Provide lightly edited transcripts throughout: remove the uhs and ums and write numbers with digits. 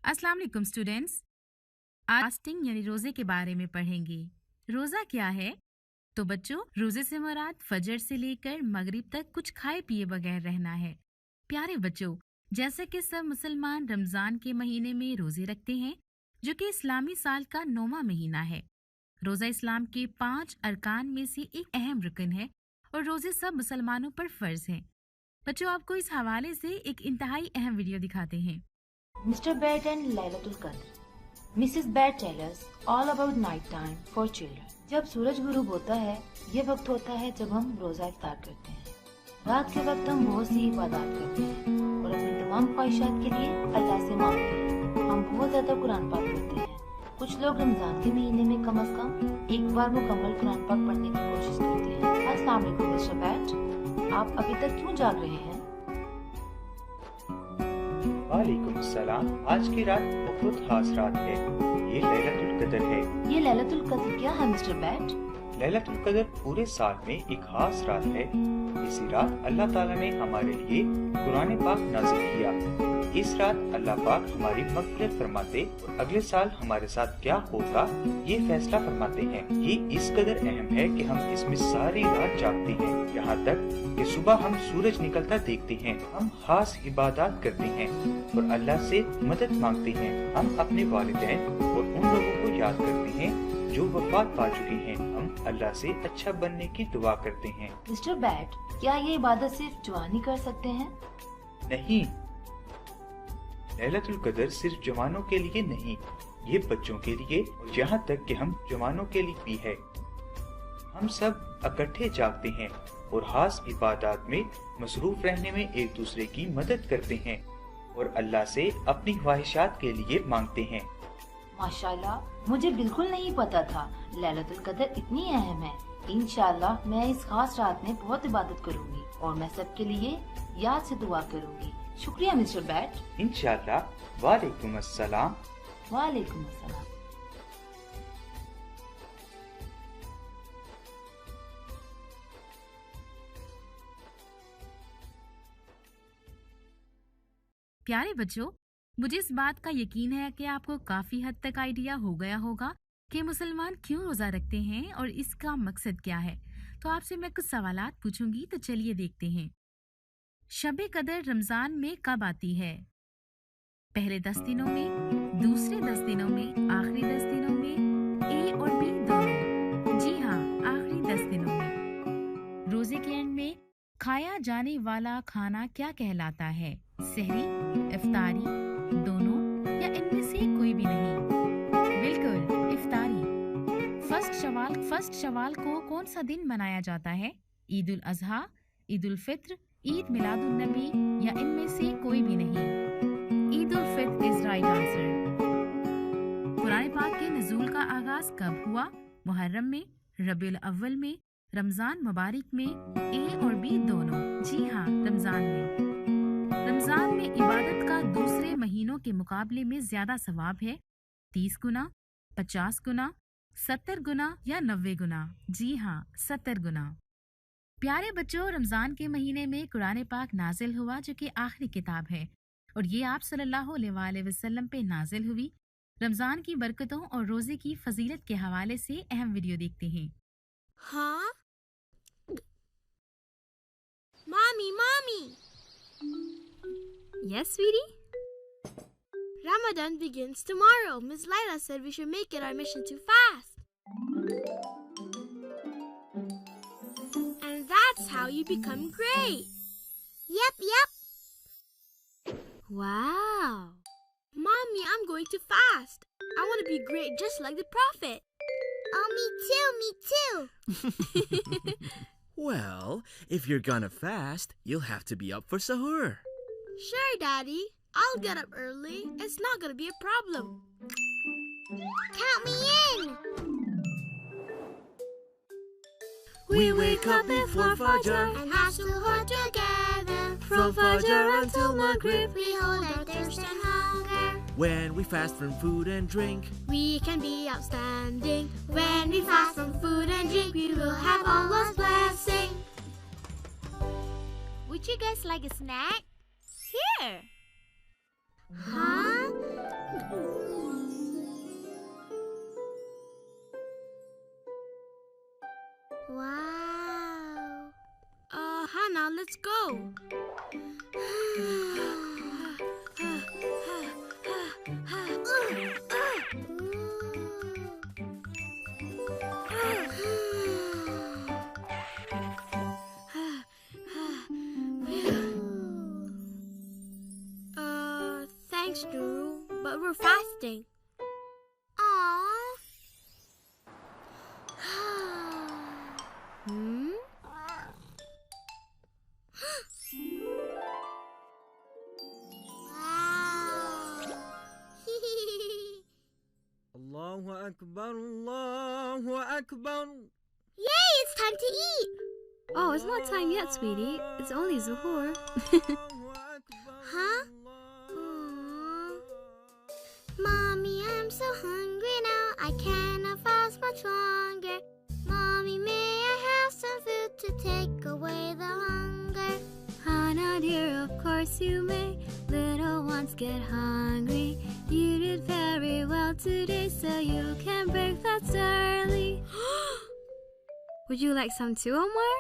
अस्सलाम वालेकुम स्टूडेंट्स। आज फास्टिंग यानी रोजे के बारे में पढ़ेंगे। रोजा क्या है? तो बच्चों, रोजे से मुराद फजर से लेकर मगरिब तक कुछ खाए पिए बगैर रहना है। प्यारे बच्चों, जैसे कि सब मुसलमान रमजान के महीने में रोजे रखते हैं, जो कि इस्लामी साल का 9वां महीना है। रोजा इस्लाम के 5 अरकान में से एक अहम रुकन है और रोजे सब मुसलमानों पर फर्ज हैं। बच्चों, आपको इस हवाले से एक इंतहाई अहम वीडियो दिखाते हैं। Mr. Bed and Laylatul Qadr. Mrs. Bed tells us all about night time for children. जब सूरज गुरूब होता है, ये वक्त होता है जब हम रोजा इफ्तार करते हैं। रात के वक्त हम बहुत सी इबादत करते हैं और अपनी तमाम ख्वाहिशात के लिए अल्लाह से मांगते हैं। हम बहुत ज्यादा कुरान पाक पढ़ते हैं। कुछ लोग रमजान के महीने में कम से कम एक बार मुकम्मल कुरान पाक पढ़ने की कोशिश करते हैं। अस्सलाम वालेकुम मिस्टर बैट, आप अभी तक क्यों जाग रहे हैं? वालेकुम सलाम। आज की रात बहुत खास रात है। ये लैलतुल कदर है। ये लैलतुल कद्र क्या है मिस्टर बैट? लैलतुल कदर पूरे साल में एक खास रात है। इसी रात अल्लाह ताला ने हमारे लिए कुरान पाक नाज़िल किया। इस रात अल्लाह पाक हमारी मग़फ़िरत फरमाते और अगले साल हमारे साथ क्या होगा ये फैसला फरमाते हैं। ये इस कदर अहम है कि हम इसमें सारी रात जागते हैं, यहाँ तक कि सुबह हम सूरज निकलता देखते हैं। हम खास इबादत करते हैं और अल्लाह से मदद मांगते हैं। हम अपने वालिदैन और उन लोगों को याद करते हैं जो वफात पा चुके हैं। हम अल्लाह से अच्छा बनने की दुआ करते हैं। मिस्टर बैट, क्या ये इबादत सिर्फ जवान ही कर सकते हैं? नहीं, लैलतुल कदर सिर्फ जवानों के लिए नहीं, ये बच्चों के लिए और यहाँ तक कि हम जवानों के लिए भी है। हम सब इकट्ठे जागते हैं और खास इबादत में मसरूफ रहने में एक दूसरे की मदद करते हैं और अल्लाह से अपनी ख्वाहिशात के लिए मांगते हैं। माशाल्लाह, मुझे बिल्कुल नहीं पता था लैलतुल कदर इतनी अहम है। इंशाल्लाह मैं इस खास रात में बहुत इबादत करूंगी और मैं सबके लिए याद से दुआ करूंगी। शुक्रिया मिस्टर बैट। इंशाल्लाह। वालेकुम अस्सलाम। वालेकुम अस्सलाम। प्यारे बच्चों, मुझे इस बात का यकीन है कि आपको काफी हद तक आइडिया हो गया होगा कि मुसलमान क्यों रोजा रखते हैं और इसका मकसद क्या है। तो आपसे मैं कुछ सवालात पूछूंगी, तो चलिए देखते हैं। शब-ए कदर रमजान में कब आती है? पहले 10 दिनों में, दूसरे 10 दिनों में, आखिरी 10 दिनों में, ए और बी दोनों? जी हाँ, आखिरी 10 दिनों में। रोजे के एंड में खाया जाने वाला खाना क्या कहलाता है? सहरी, इफ्तारी, दोनों या इनमें से कोई भी नहीं? बिल्कुल, इफ्तारी। फर्स्ट शवाल को कौन सा दिन मनाया जाता है? ईद उल अजहा, ईद उल फित्र, ईद मिलादुन नबी या इनमें से कोई भी नहीं? Eid ul Fitr is right answer. Quran पाक के नज़ूल का आगाज कब हुआ? मुहर्रम में, रबीउल अव्वल में, रमजान मुबारक में, ए और बी दोनों? जी हाँ, रमजान में। रमजान में इबादत का दूसरे महीनों के मुकाबले में ज्यादा सवाब है। 30 गुना, 50 गुना, 70 गुना या 90 गुना? जी हाँ, 70 गुना। प्यारे बच्चों, रमजान के महीने में कुरान पाक नाजिल हुआ, जो कि आखिरी किताब है और ये आप सल्लल्लाहु अलैहि वसल्लम पे नाजिल हुई। रमजान की बरकतों और रोजे की फजीलत के हवाले से अहम वीडियो देखते हैं। हाँ? Mommy! Yes, sweetie? Ramadan begins tomorrow. Ms. Laila said we should make it our mission to fast. And that's how you become great. Yep. Wow. Mommy, I'm going to fast. I want to be great just like the Prophet. Oh, me too. Well, if you're gonna fast, you'll have to be up for sahur. Sure, Daddy. I'll get up early. It's not gonna be a problem. Count me in. We wake up before Fajr And have suhoor together. From Fajr until Maghrib. We hold our thirst and hunger. When we fast from food and drink, We can be outstanding. When we fast from food and drink, we will have Allah's blessing. Would you guys like a snack? Here. Huh? Wow. Hannah, let's go. Thanks, Nuru, but we're fasting. Aww. Hmm? Allahu Akbar, Allahu Akbar. Yay, it's time to eat. Oh, it's not time yet, sweetie. It's only Zuhur. Huh? Aww. Mommy, I'm so hungry now. I cannot fast much longer. Mommy, may I have some food to take away the hunger? Hannah dear, of course you may. Little ones get hungry. You did very well today, so you can break fast early. Would you like some too, Omar?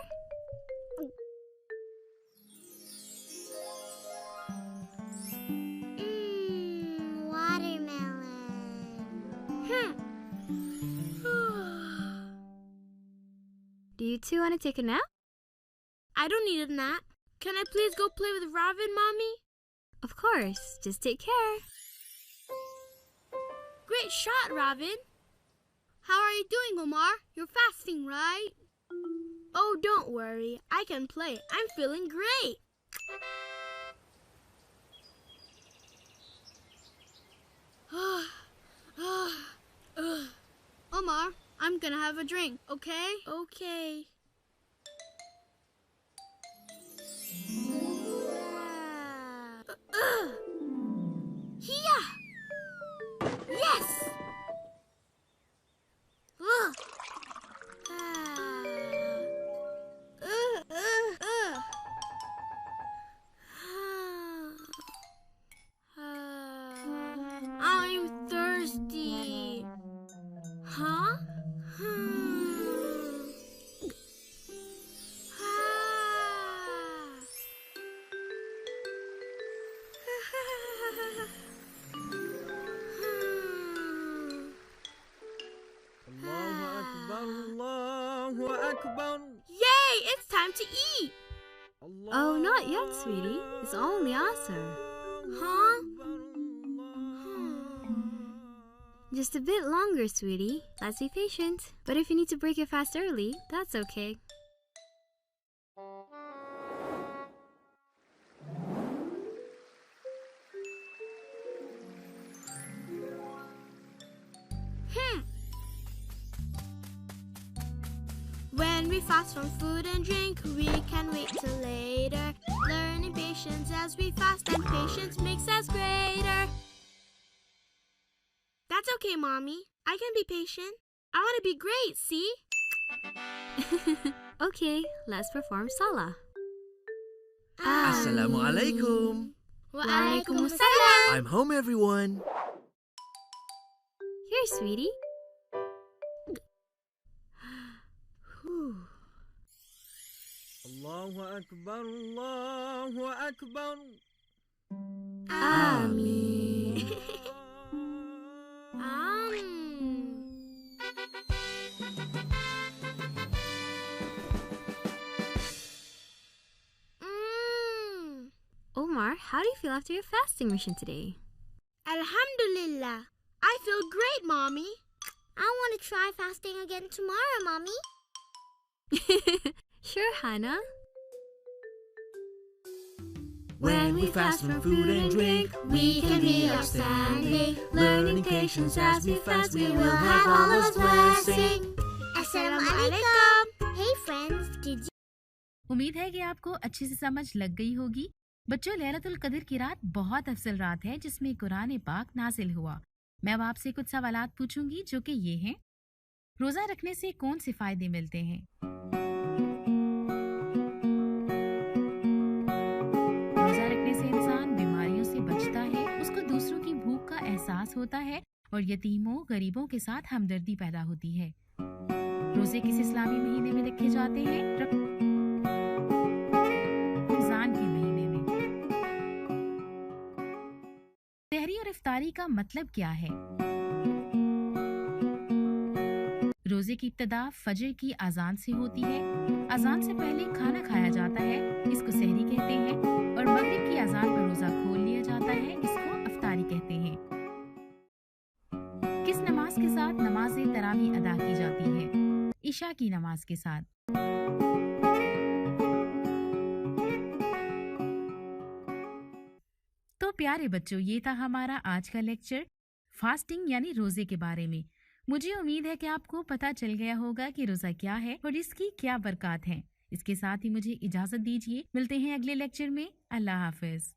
Watermelon. Do you two want to take a nap? I don't need a nap. Can I please go play with Ravin, Mommy? Of course. Just take care. Great shot, Ravin. How are you doing, Omar? You're fasting, right? Oh, don't worry. I can play. I'm feeling great. Omar, I'm gonna have a drink, okay? Okay. Hiya! Yes! I'm thirsty. Huh? Allahu Akbar, Allahu Akbar. Yay! It's time to eat. Oh, not yet, sweetie. It's only Asr. Huh? Just a bit longer, sweetie. Let's be patient. But if you need to break your fast early, that's okay. When we fast from food and drink, we can wait till later. Learning patience as we fast, and patience makes us greater. That's okay, Mommy. I can be patient. I want to be great, see? Okay, let's perform Salah. Assalamu alaikum. Wa alaikum assalam. I'm home, everyone. Here, sweetie. Allahu Akbar, Allahu Akbar. Ameen. Omar, how do you feel after your fasting mission today? Alhamdulillah. I feel great, Mommy. I want to try fasting again tomorrow, Mommy. Sure, Hannah. When we fast from food and drink, we can be upstanding. Learning patience as we fast, we will have Allah's blessing. Assalamu alaikum. Hey friends, did you उम्मीद है कि आपको अच्छे से समझ लग गई होगी। बच्चों, लैलतुल कद्र की रात बहुत अफजल रात है जिसमें कुरान पाक नाजिल हुआ। मैं अब आपसे कुछ सवालात पूछूंगी जो कि ये हैं। रोजा रखने से कौन से फायदे मिलते हैं? रोजा रखने से इंसान बीमारियों से बचता है, उसको दूसरों की भूख का एहसास होता है और यतीमों गरीबों के साथ हमदर्दी पैदा होती है। रोजे किस इस्लामी महीने में रखे जाते हैं? रमजान के महीने में। सहरी और इफ्तारी का मतलब क्या है? रोजे की इब्तिदा फजर की अजान से होती है। अजान से पहले खाना खाया जाता है, इसको सहरी कहते हैं, और मगरिब की अजान पर रोजा खोल लिया जाता है, इसको इफ्तारी कहते हैं। किस नमाज के साथ नमाज तरावी अदा की जाती है? इशा की नमाज के साथ। तो प्यारे बच्चों, ये था हमारा आज का लेक्चर फास्टिंग यानी रोजे के बारे में। मुझे उम्मीद है कि आपको पता चल गया होगा कि रोजा क्या है और इसकी क्या बरकत है। इसके साथ ही मुझे इजाजत दीजिए, मिलते हैं अगले लेक्चर में। अल्लाह हाफिज।